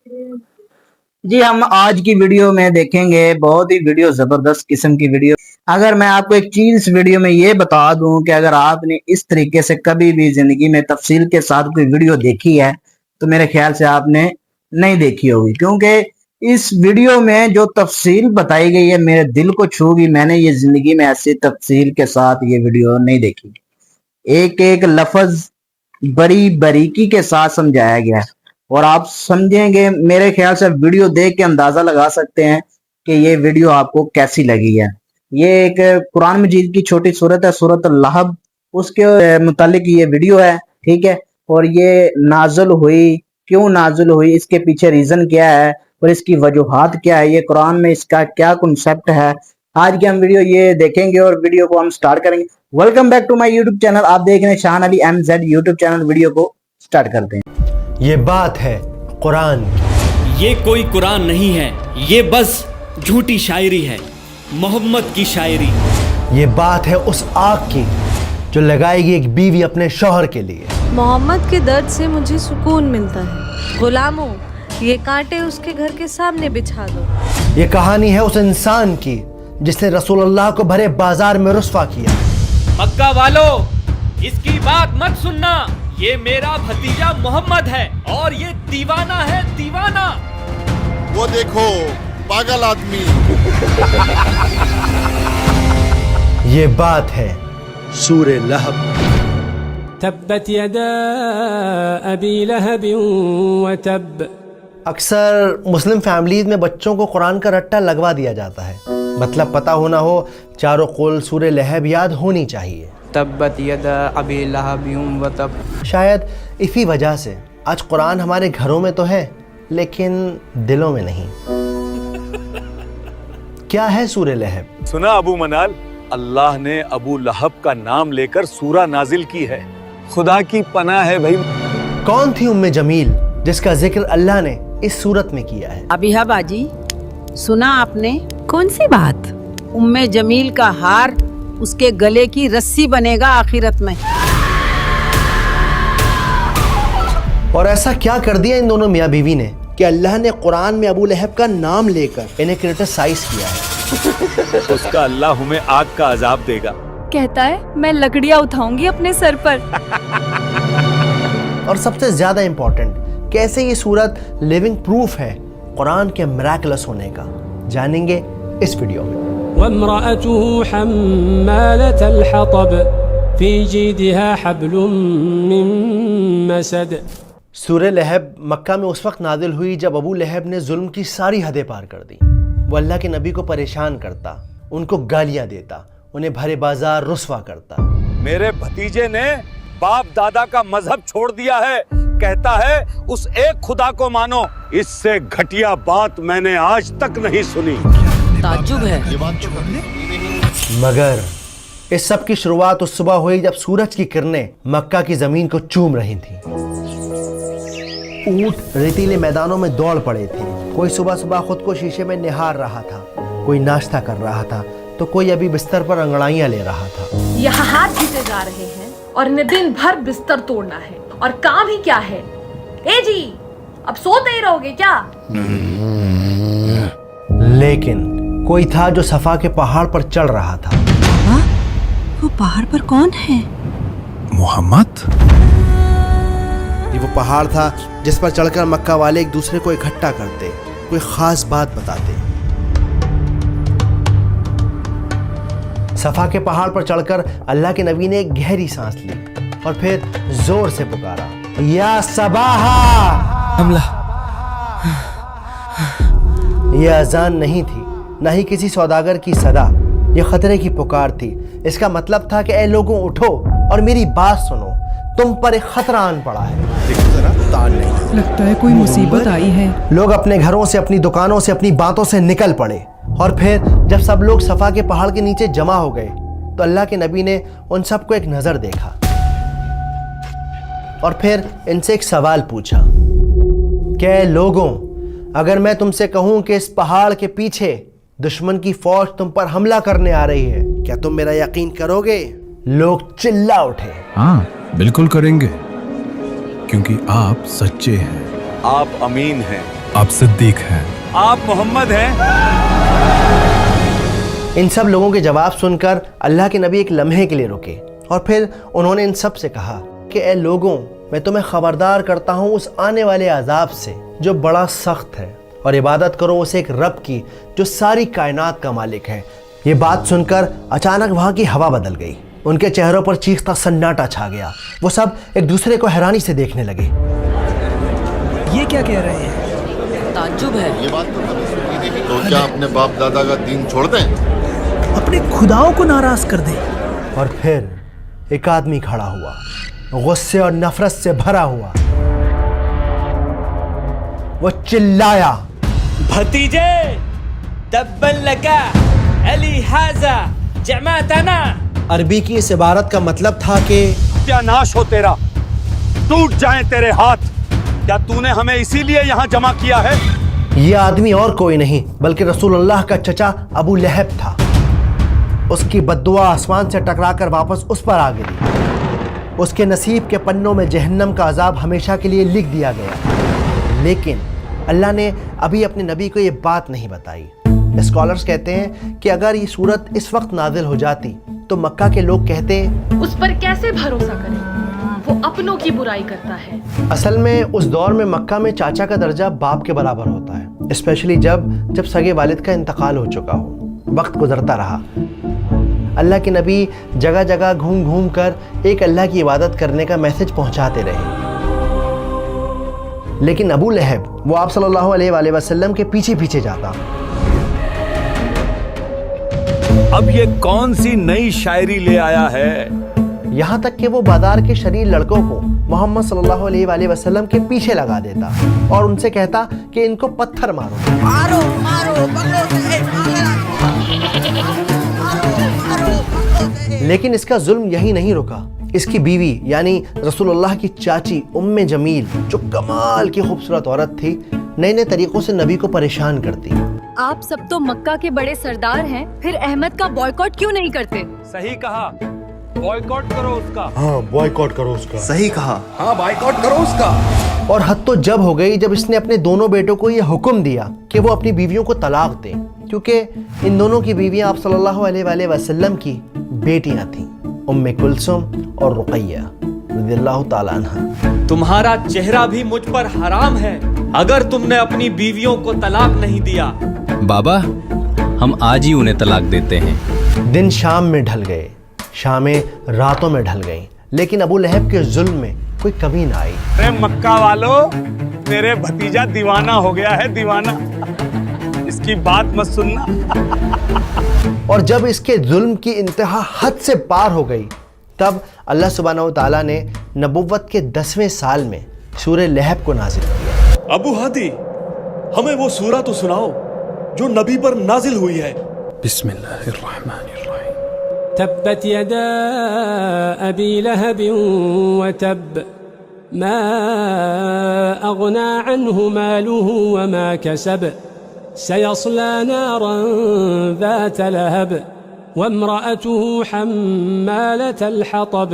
जी हम आज की वीडियो में देखेंगे बहुत ही वीडियो जबरदस्त किस्म की वीडियो। अगर मैं आपको एक चीज इस वीडियो में ये बता दूं कि अगर आपने इस तरीके से कभी भी जिंदगी में तफसील के साथ कोई वीडियो देखी है तो मेरे ख्याल से आपने नहीं देखी होगी, क्योंकि इस वीडियो में जो तफसील बताई गई है मेरे दिल को छू गई। मैंने ये जिंदगी में ऐसी तफसील के साथ ये वीडियो नहीं देखी। एक एक लफ्ज बड़ी बारीकी के साथ समझाया गया है और आप समझेंगे, मेरे ख्याल से वीडियो देख के अंदाजा लगा सकते हैं कि ये वीडियो आपको कैसी लगी है। ये एक कुरान मजीद की छोटी सूरत है, सूरत अल-लहब, उसके मुतालिक ये वीडियो है, ठीक है। और ये नाजुल हुई, क्यों नाजुल हुई, इसके पीछे रीजन क्या है और इसकी वजूहात क्या है, ये कुरान में इसका क्या कॉन्सेप्ट है, आज की हम वीडियो ये देखेंगे और वीडियो को हम स्टार्ट करेंगे। Welcome back to my YouTube channel, आप देख रहे हैं Shan Ali MZ YouTube channel. Video को स्टार्ट करते हैं। ये बात है कुरान की। ये कोई कुरान नहीं है, ये बस झूठी शायरी है, मोहम्मद की शायरी। ये बात है उस आग की जो लगाएगी एक बीवी अपने शौहर के लिए। मोहम्मद के दर्द से मुझे सुकून मिलता है। गुलामों, ये कांटे उसके घर के सामने बिछा दो। ये कहानी है उस इंसान की जिसने रसूलुल्लाह को भरे बाजार में रुस्वा किया। मक्का वालों, इसकी बात मत सुनना, ये मेरा भतीजा मोहम्मद है और ये दीवाना है, दीवाना। वो देखो पागल आदमी। ये बात है सूरे लहब। तब्बत यदा अबी लहब व तब। अक्सर मुस्लिम फैमिलीज में बच्चों को कुरान का रट्टा लगवा दिया जाता है, मतलब पता होना हो, चारों कुल सूरे लहब याद होनी चाहिए। तब्बत यदा अबी लहब व तब। शायद इसी वजह से आज कुरान हमारे घरों में तो है लेकिन दिलों में नहीं। क्या है सूरे लहब? सुना अबू मनाल, अल्लाह ने अबू लहब का नाम लेकर सूरा नाजिल की है। खुदा की पनाह है भाई। कौन थी उम्मे जमील जिसका जिक्र अल्लाह ने इस सूरत में किया है? अबिहा बाजी, सुना आपने? कौन सी बात? उम्मे जमील का हार उसके गले की रस्सी बनेगा आखिरत में। और ऐसा क्या कर दिया इन दोनों मियाँ बीवी ने कि अल्लाह ने कुरान में अबू लहब का नाम लेकर इन्हें क्रिटिसाइज किया है। उसका अल्लाह हमें आग का अजाब देगा। कहता है मैं लकड़ियां उठाऊंगी अपने सर पर। और सबसे ज्यादा इंपॉर्टेंट, कैसे ये सूरत लिविंग प्रूफ है कुरान के मिरेकलस होने का, जानेंगे इस वीडियो में। वम्रअतुहु हम्मालतल हतब फी जीदिहा हब्लुम मिन मसद। सूरे लहब मक्का में उस वक्त नाजिल हुई जब अबू लहब ने जुल्म की सारी हदें पार कर दी। वो अल्लाह के नबी को परेशान करता, उनको गालियां देता, उन्हें भरे बाजार रुस्वा करता। मेरे भतीजे ने बाप दादा का मजहब छोड़ दिया है, कहता है उस एक खुदा को मानो। इससे घटिया बात मैंने आज तक नहीं सुनी। ताज्जुब है। मगर इस सब की शुरुआत उस सुबह हुई जब सूरज की किरणें मक्का की जमीन को चूम रही थीं। ऊंट रेतीले मैदानों में दौड़ पड़े थे। कोई सुबह सुबह खुद को शीशे में निहार रहा था, कोई नाश्ता कर रहा था तो कोई अभी बिस्तर पर अंगड़ाइयां ले रहा था। यहाँ हाथ खींचे जा रहे हैं और इन्हें दिन भर बिस्तर तोड़ना है और काम ही क्या है? ए जी, अब सोते ही रहोगे क्या? लेकिन कोई था जो सफा के पहाड़ पर चढ़ रहा था। हाँ? वो पहाड़ पर कौन है? मोहम्मद। ये वो पहाड़ था जिस पर चढ़कर मक्का वाले एक दूसरे को इकट्ठा करते, कोई खास बात बताते। सफा के पहाड़ पर चढ़कर अल्लाह के नबी ने एक गहरी सांस ली और फिर जोर से पुकारा, या सबाहा। हमला। यह अजान नहीं थी, न ही किसी सौदागर की सदा, यह खतरे की पुकार थी। इसका मतलब था कि ऐ लोगों उठो और मेरी बात सुनो, तुम पर एक खतरा आन पड़ा है। लगता है कोई मुसीबत आई है। लोग अपने घरों से, अपनी दुकानों से, अपनी बातों से निकल पड़े और फिर जब सब लोग सफा के पहाड़ के नीचे जमा हो गए तो अल्लाह के नबी ने उन सबको एक नजर देखा और फिर इनसे एक सवाल पूछा, क्या लोगों, अगर मैं तुमसे कहूं कि इस पहाड़ के पीछे दुश्मन की फौज तुम पर हमला करने आ रही है, क्या तुम मेरा यकीन करोगे? लोग चिल्ला उठे, हाँ बिल्कुल करेंगे, क्योंकि आप सच्चे हैं, आप अमीन हैं, आप सिद्दीक हैं। आप मोहम्मद हैं। इन सब लोगों के जवाब सुनकर अल्लाह के नबी एक लम्हे के लिए रुके और फिर उन्होंने इन सब से कहा कि ए लोगों, मैं तुम्हें खबरदार करता हूँ उस आने वाले अजाब से जो बड़ा सख्त है, और इबादत करो उस एक रब की जो सारी कायनात का मालिक है। ये बात सुनकर अचानक वहाँ की हवा बदल गई, उनके चेहरों पर चीखता सन्नाटा छा गया। वो सब एक दूसरे को हैरानी से देखने लगे। ये क्या कह रहे हैं? ताज्जुब है। ये बात तो क्या अपने बाप दादा का दीन छोड़ दें? अपने खुदाओं को नाराज कर दें। और फिर एक आदमी खड़ा हुआ, गुस्से और नफरत से भरा हुआ। वो चिल्लाया, भतीजे, तब्बन लका अली हाजा जमातना। अरबी की इस इबारत का मतलब था कि सत्यानाश हो तेरा, टूट जाएं तेरे हाथ। क्या तूने हमें इसीलिए यहाँ जमा किया है? ये आदमी और कोई नहीं बल्कि रसूलुल्लाह का चचा अबू लहब था। उसकी बद्दुआ आसमान से टकराकर वापस उस पर आ गिरी। उसके नसीब के पन्नों में जहन्नम का अजाब हमेशा के लिए लिख दिया गया। लेकिन अल्लाह ने अभी अपने नबी को ये बात नहीं बताई। स्कॉलर्स कहते हैं कि अगर ये सूरत इस वक्त नाजिल हो जाती तो मक्का के लोग कहते उस पर कैसे भरोसा करें, वो अपनों की बुराई करता है। असल में उस दौर में मक्का में चाचा का दर्जा बाप के बराबर होता है, स्पेशली जब सगे वालिद का इंतकाल हो चुका हो, वक्त गुजरता रहा। अल्लाह के नबी जगह जगह घूम घूम कर एक अल्लाह की इबादत करने का मैसेज पहुंचाते रहे। लेकिन अबू लहब वो आप सल्लल्लाहु अलैहि वसल्लम के पीछे पीछे जाता। अब ये कौन सी नई शायरी ले आया है? यहाँ तक कि वो बाजार के शरीर लड़कों को मोहम्मद सल्लल्लाहु अलैहि वसल्लम के पीछे लगा देता और उनसे कहता कि इनको पत्थर मारो मारो मारो, लेकिन इसका जुल्म यही नहीं रुका। इसकी बीवी यानी रसूलुल्लाह की चाची उम्मे जमील, जो कमाल की खूबसूरत औरत थी, नए नए तरीकों से नबी को परेशान करती। आप सब तो मक्का के बड़े सरदार हैं, फिर अहमद का बॉयकॉट क्यों नहीं करते? सही कहा, बॉयकॉट करो उसका। हाँ, बॉयकॉट करो उसका। सही कहा, हाँ, बॉयकॉट करो उसका। और हद तो जब हो गई जब इसने अपने दोनों बेटों को यह हुक्म दिया कि वो अपनी बीवियों को तलाक दें, क्योंकि इन दोनों की बीवियां आप सल्लल्लाहु अलैहि वसल्लम की बेटियां थीं, उम्मे कुलसुम और रुक़ैया रज़ियल्लाहु ताला अन्हा। तुम्हारा चेहरा भी मुझ पर हराम है अगर तुमने अपनी बीवियों को तलाक नहीं दिया। बाबा, हम आज ही उन्हें तलाक देते हैं। दिन शाम में ढल गए, शामें रातों में ढल गईं, लेकिन अबू लहब के जुल्म में कोई कमी ना आई। अरे मक्का वालों, मेरे भतीजा दीवाना हो गया है, दीवाना। इसकी बात मत सुनना। और जब इसके जुल्म की इंतहा हद से पार हो गई, तब अल्लाह सुब्हानहू तआला ने नबुव्वत के 10वें साल में सूरह लहब को नाजिल किया। अबू हादी, हमें वो सूरह तो सुनाओ जो नबी पर नाजिल हुई है। बिस्मिल्लाहिर्रहमानिर्रहीम। तब्बत यदा अबी लहब व तब मा अगना अन्हु मालुहु व मा कसब सयस्ला नारन ذات लहब वम्रअतुहु हम्मालतल हतब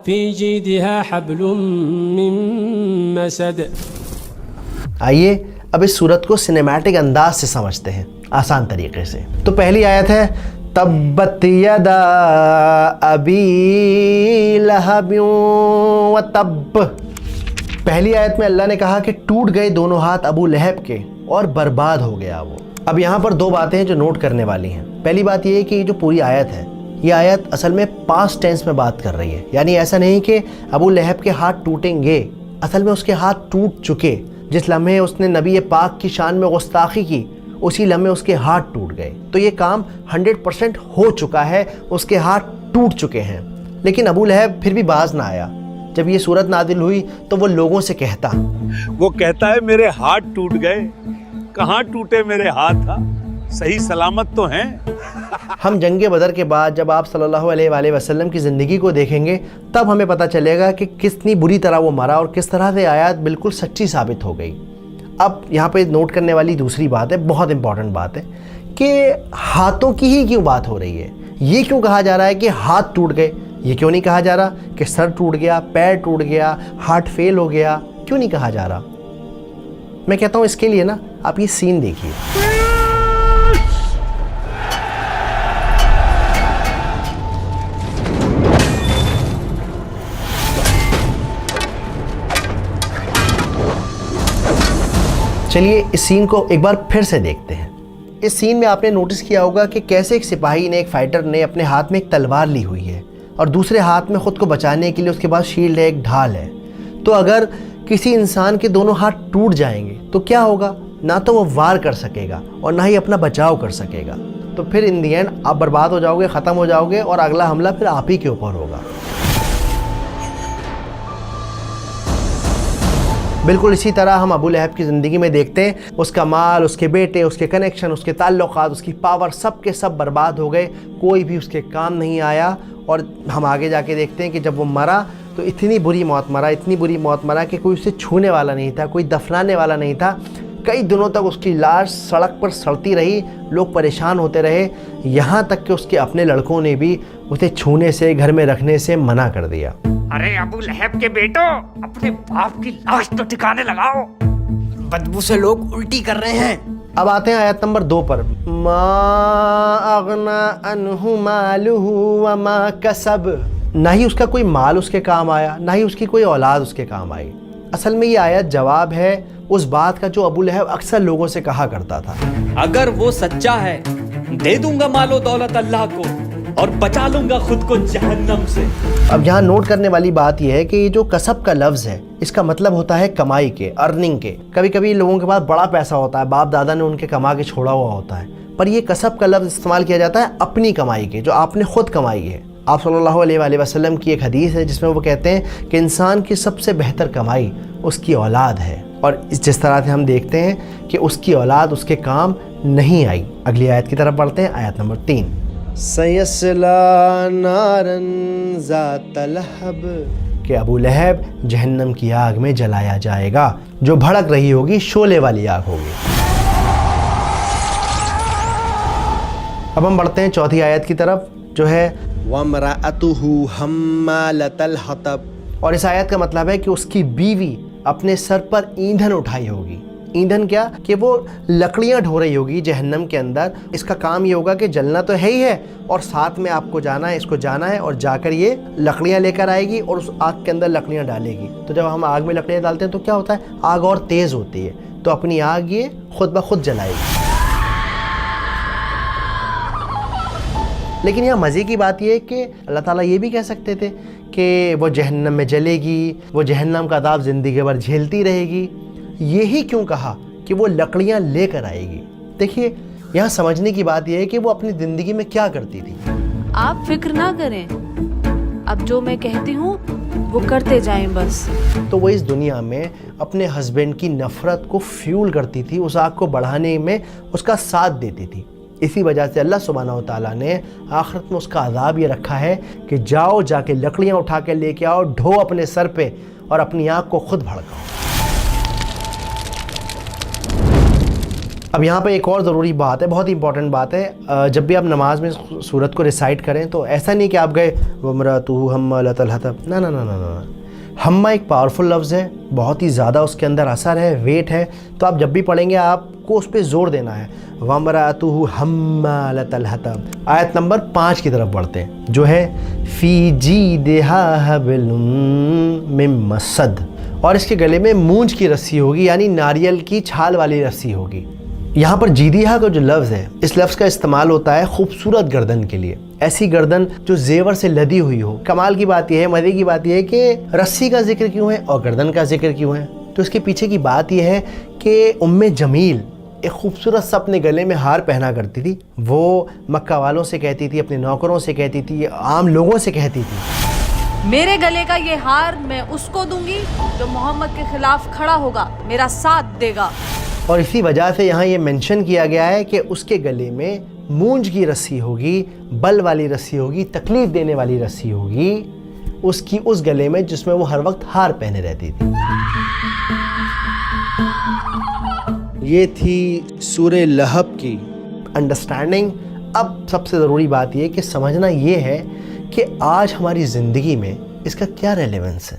फी जीदिहा हब्लुम मिन मसद। आइए अब इस सूरत को सिनेमैटिक अंदाज से समझते हैं, आसान तरीके से। तो पहली आयत है तब्बत यदा अबी लहब व तब। पहली आयत में अल्लाह ने कहा कि टूट गए दोनों हाथ अबू लहब के और बर्बाद हो गया वो। अब यहाँ पर दो बातें हैं जो नोट करने वाली हैं। पहली बात ये है कि ये जो पूरी आयत है, ये आयत असल में पास्ट टेंस में बात कर रही है, यानी ऐसा नहीं कि अबू लहब के हाथ टूटेंगे, असल में उसके हाथ टूट चुके। जिस लम्हे उसने नबी पाक की शान में गुस्ताखी की, उसी लम्हे उसके हाथ टूट गए। तो ये काम 100% हो चुका है, उसके हाथ टूट चुके हैं। लेकिन अबू लहब फिर भी बाज ना आया। जब ये सूरत नादिल हुई तो वो लोगों से कहता, वो कहता है मेरे हाथ टूट गए। कहाँ टूटे मेरे हाथ? सही सलामत तो हैं। हम जंगे बदर के बाद जब आप सल्लल्लाहु अलैहि वसल्लम की ज़िंदगी को देखेंगे, तब हमें पता चलेगा कि कितनी बुरी तरह वो मरा और किस तरह से आयत बिल्कुल सच्ची साबित हो गई। अब यहाँ पे नोट करने वाली दूसरी बात है, बहुत इंपॉर्टेंट बात है, कि हाथों की ही क्यों बात हो रही है। ये क्यों कहा जा रहा है कि हाथ टूट गए? ये क्यों नहीं कहा जा रहा कि सर टूट गया, पैर टूट गया, हार्ट फेल हो गया? क्यों नहीं कहा जा रहा? میں کہتا ہوں اس کے لیے نا آپ یہ سین دیکھیے. چلیے اس سین کو ایک بار پھر سے دیکھتے ہیں. اس سین میں آپ نے نوٹس کیا ہوگا کہ کیسے ایک سپاہی نے، ایک فائٹر نے اپنے ہاتھ میں ایک تلوار لی ہوئی ہے اور دوسرے ہاتھ میں خود کو بچانے کے لیے اس کے پاس شیلڈ ہے، ایک ڈھال ہے. تو اگر کسی انسان کے دونوں ہاتھ ٹوٹ جائیں گے تو کیا ہوگا؟ نہ تو وہ وار کر سکے گا اور نہ ہی اپنا بچاؤ کر سکے گا. تو پھر ان دی اینڈ آپ برباد ہو جاؤ گے، ختم ہو جاؤ گے اور اگلا حملہ پھر آپ ہی کے اوپر ہوگا. بالکل اسی طرح ہم ابو لہب کی زندگی میں دیکھتے ہیں، اس کا مال، اس کے بیٹے، اس کے کنیکشن، اس کے تعلقات، اس کی پاور، سب کے سب برباد ہو گئے. کوئی بھی اس کے کام نہیں آیا. اور ہم آگے جا کے دیکھتے ہیں کہ جب وہ مرا تو اتنی بری موت مرا، اتنی بری موت مرا کہ کوئی اسے چھونے والا نہیں تھا، کوئی دفنانے والا نہیں تھا. کئی دنوں تک اس کی لاش سڑک پر سڑتی رہی، لوگ پریشان ہوتے رہے، یہاں تک کہ اس کے اپنے لڑکوں نے بھی اسے چھونے سے، گھر میں رکھنے سے منع کر دیا. ارے ابو لہب کے بیٹو، اپنے باپ کی لاش تو ٹھکانے لگاؤ، بدبو سے لوگ الٹی کر رہے ہیں. اب آتے ہیں آیت نمبر 2 پر. ما اغنا عنہ مالہ وما کسب. نہ ہی اس کا کوئی مال اس کے کام آیا، نہ ہی اس کی کوئی اولاد اس کے کام آئی. اصل میں یہ آیت جواب ہے اس بات کا جو ابو لہب اکثر لوگوں سے کہا کرتا تھا. اگر وہ سچا ہے دے دوں گا مال و دولت اللہ کو اور بچا لوں گا خود کو جہنم سے. اب یہاں نوٹ کرنے والی بات یہ ہے کہ یہ جو کسب کا لفظ ہے اس کا مطلب ہوتا ہے کمائی کے، ارننگ کے. کبھی کبھی لوگوں کے پاس بڑا پیسہ ہوتا ہے، باپ دادا نے ان کے کما کے چھوڑا ہوا ہوتا ہے، پر یہ کسب کا لفظ استعمال کیا جاتا ہے اپنی کمائی کے، جو آپ نے خود کمائی ہے. آپ صلی اللہ علیہ وآلہ وسلم کی ایک حدیث ہے جس میں وہ کہتے ہیں کہ انسان کی سب سے بہتر کمائی اس کی اولاد ہے. اور جس طرح سے ہم دیکھتے ہیں کہ اس کی اولاد اس کے کام نہیں آئی. اگلی آیت کی طرف بڑھتے ہیں، آیت نمبر 3. سَيَصْلَىٰ نَارًا ذَاتَ لَهَبٍ. کہ ابو لہب جہنم کی آگ میں جلایا جائے گا جو بھڑک رہی ہوگی، شعلے والی آگ ہوگی. اب ہم بڑھتے ہیں چوتھی آیت کی طرف جو ہے وَامْرَأَتُهُ حَمَّالَةَ الْحَطَبِ. اور اس آیت کا مطلب ہے کہ اس کی بیوی اپنے سر پر ایندھن اٹھائی ہوگی. ایندھن کیا؟ کہ وہ لکڑیاں ڈھو رہی ہوگی جہنم کے اندر. اس کا کام یہ ہوگا کہ جلنا تو ہے ہی ہے اور ساتھ میں آپ کو جانا ہے، اس کو جانا ہے اور جا کر یہ لکڑیاں لے کر آئے گی اور اس آگ کے اندر لکڑیاں ڈالے گی. تو جب ہم آگ میں لکڑیاں ڈالتے ہیں تو کیا ہوتا ہے؟ آگ اور تیز ہوتی ہے، تو اپنی آگ یہ خود بخود جلائے گی. لیکن یہاں مزے کی بات یہ ہے کہ اللہ تعالیٰ یہ بھی کہہ سکتے تھے کہ وہ جہنم میں جلے گی، وہ جہنم کا عذاب زندگی بھر جھیلتی رہے گی. یہی کیوں کہا کہ وہ لکڑیاں لے کر آئے گی؟ دیکھیے یہاں سمجھنے کی بات یہ ہے کہ وہ اپنی زندگی میں کیا کرتی تھی. آپ فکر نہ کریں، اب جو میں کہتی ہوں وہ کرتے جائیں بس. تو وہ اس دنیا میں اپنے ہسبینڈ کی نفرت کو فیول کرتی تھی، اس آگ کو بڑھانے میں اس کا ساتھ دیتی تھی. اسی وجہ سے اللہ سبحانہ و تعالیٰ نے آخرت میں اس کا عذاب یہ رکھا ہے کہ جاؤ، جا کے لکڑیاں اٹھا کے لے کے آؤ، ڈھو اپنے سر پہ اور اپنی آگ کو خود بھڑکاؤ. اب یہاں پہ ایک اور ضروری بات ہے، بہت امپورٹنٹ بات ہے. جب بھی آپ نماز میں سورت کو ریسائٹ کریں تو ایسا نہیں کہ آپ گئے وَامْرَأَتُهُ حَمَّالَةَ الْحَطَبِ. نہ، ہمہ ایک پاورفل لفظ ہے، بہت ہی زیادہ اس کے اندر اثر ہے، ویٹ ہے. تو آپ جب بھی پڑھیں گے آپ کو اس پہ زور دینا ہے. وَامْرَأَتُهُ حَمَّالَةَ الْحَطَبِ. آیت نمبر 5 کی طرف بڑھتے ہیں جو ہے فِي جِيدِهَا حَبْلٌ مِّن مَّسَدٍ. اور اس کے گلے میں مونج کی رسی ہوگی، یعنی ناریل کی چھال والی رسی ہوگی. یہاں پر جیدیہا کا جو لفظ ہے، اس لفظ کا استعمال ہوتا ہے خوبصورت گردن کے لیے، ایسی گردن جو زیور سے لدی ہوئی ہو. کمال کی بات یہ ہے، مزے کی بات یہ ہے کہ رسی کا ذکر کیوں ہے اور گردن کا ذکر کیوں ہے؟ تو اس کے پیچھے کی بات یہ ہے کہ جمیل ایک خوبصورت سا اپنے گلے میں ہار پہنا کرتی تھی. وہ مکہ والوں سے کہتی تھی، اپنے نوکروں سے کہتی تھی، عام لوگوں سے کہتی تھی، میرے گلے کا یہ ہار میں اس کو دوں گی جو محمد کے خلاف کھڑا ہوگا، میرا ساتھ دے گا. اور اسی وجہ سے یہاں یہ منشن کیا گیا ہے کہ اس کے گلے میں مونج کی رسی ہوگی، بل والی رسی ہوگی، تکلیف دینے والی رسی ہوگی اس کی اس گلے میں جس میں وہ ہر وقت ہار پہنے رہتی تھی. یہ تھی سورہ لہب کی انڈرسٹینڈنگ. اب سب سے ضروری بات یہ کہ سمجھنا یہ ہے کہ آج ہماری زندگی میں اس کا کیا ریلیونس ہے.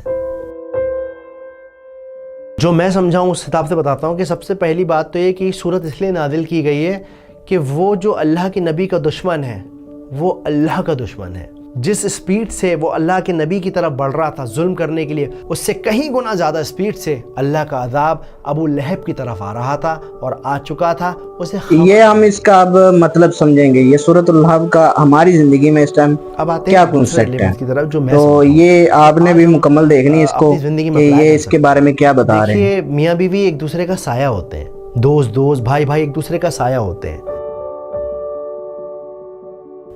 جو میں سمجھا ہوں اس حساب سے بتاتا ہوں کہ سب سے پہلی بات تو یہ کہ صورت اس لیے نازل کی گئی ہے کہ وہ جو اللہ کے نبی کا دشمن ہے وہ اللہ کا دشمن ہے. جس سپیڈ سے وہ اللہ کے نبی کی طرف بڑھ رہا تھا ظلم کرنے کے لیے، اس سے کہیں گنا زیادہ سپیڈ سے اللہ کا عذاب ابو لہب کی طرف آ رہا تھا اور آ چکا تھا. اسے یہ ہم اس کا اب مطلب سمجھیں گے. یہ سورۃ الحب کا ہماری زندگی میں اس ٹائم کیا کنسپٹ ہے، تو یہ آپ نے بھی مکمل دیکھنی اس کو کہ یہ اس کے بارے میں کیا بتا رہے ہیں. میاں بیوی ایک دوسرے کا سایہ ہوتے ہیں، دوست بھائی ایک دوسرے کا سایہ ہوتے ہیں.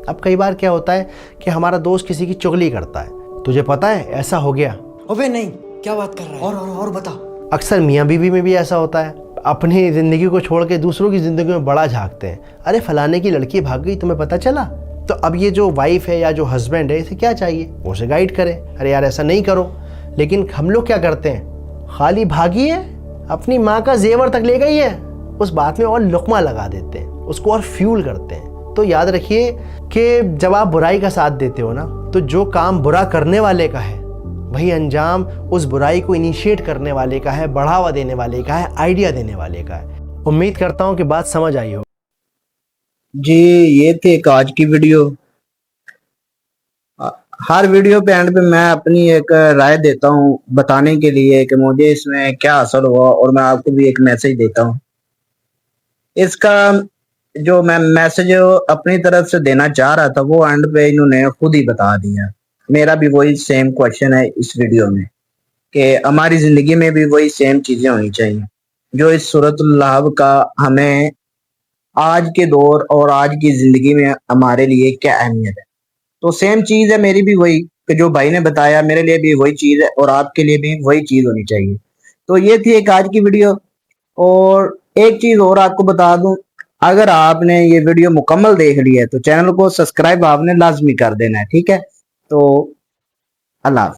اب کئی بار کیا ہوتا ہے کہ ہمارا دوست کسی کی چغلی کرتا ہے، تجھے پتا ہے ایسا ہو گیا، ابے نہیں کیا بات کر رہا ہے، اور بتا. اکثر میاں بیوی میں بھی ایسا ہوتا ہے، اپنی زندگی کو چھوڑ کے دوسروں کی زندگی میں بڑا جھانکتے ہیں. ارے فلانے کی لڑکی بھاگ گئی، تمہیں پتہ چلا؟ تو اب یہ جو وائف ہے یا جو ہسبینڈ ہے اسے کیا چاہیے؟ وہ اسے گائیڈ کرے، ارے یار ایسا نہیں کرو. لیکن ہم لوگ کیا کرتے ہیں؟ خالی بھاگی ہے، اپنی ماں کا زیور تک لے گئی ہے، اس بات میں اور لقمہ لگا دیتے ہیں، اس کو اور فیول کرتے ہیں. تو یاد رکھیے کہ جب آپ برائی کا ساتھ دیتے ہو نا، تو جو کام برا کرنے والے کا ہے وہی انجام اس برائی کو انیشیٹ کرنے والے کا ہے، بڑھاوا دینے والے کا ہے، آئیڈیا دینے والے کا ہے. امید کرتا ہوں کہ بات سمجھ آئی ہو. جی یہ تھی ایک آج کی ویڈیو. ہر ویڈیو پہ اینڈ پہ میں اپنی ایک رائے دیتا ہوں بتانے کے لیے کہ مجھے اس میں کیا اثر ہوا، اور میں آپ کو بھی ایک میسج دیتا ہوں. اس کا جو میں میسج اپنی طرف سے دینا چاہ رہا تھا وہ اینڈ پہ انہوں نے خود ہی بتا دیا. میرا بھی وہی سیم کوشچن ہے اس ویڈیو میں کہ ہماری زندگی میں بھی وہی سیم چیزیں ہونی چاہیے جو اس سورۃ الحب کا ہمیں آج کے دور اور آج کی زندگی میں ہمارے لیے کیا اہمیت ہے. تو سیم چیز ہے میری بھی وہی کہ جو بھائی نے بتایا، میرے لیے بھی وہی چیز ہے اور آپ کے لیے بھی وہی چیز ہونی چاہیے. تو یہ تھی ایک آج کی ویڈیو. اور ایک چیز اور آپ کو بتا دوں، اگر آپ نے یہ ویڈیو مکمل دیکھ لی ہے تو چینل کو سبسکرائب آپ نے لازمی کر دینا ہے، ٹھیک ہے؟ تو اللہ حافظ.